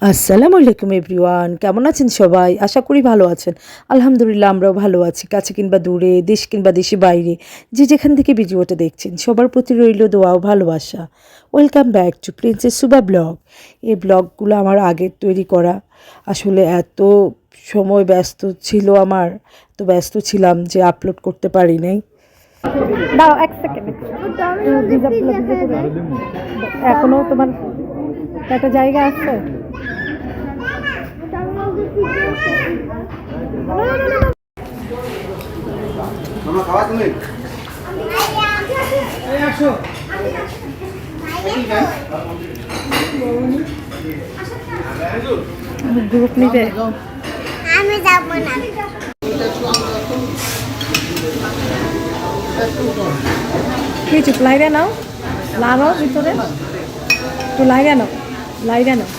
আসসালামু আলাইকুম এভরিওয়ান, কেমন আছেন সবাই? আশা করি ভালো আছেন। আলহামদুলিল্লাহ আমরাও ভালো আছি। কাছে কিংবা দূরে, দেশ কিংবা দেশের বাইরে, যে যেখান থেকে ভিডিওটা দেখছেন সবার প্রতি রইল দোয়া ও ভালোবাসা। Welcome back to princess Suba blog. এই ব্লগগুলো আমার আগের তৈরি করা। আসলে এত সময় ব্যস্ত ছিল আমার, এত ব্যস্ত ছিলাম যে আপলোড করতে পারি নাই। দাও এক সেকেন্ড এখনো তোমার একটা জায়গা আছে। গ্রুপ নিবে আমি যাবো না। কিছু লাইরে নাও, লাগাও ভিতরে একটু লাইরে নাও, লাইরে নাও।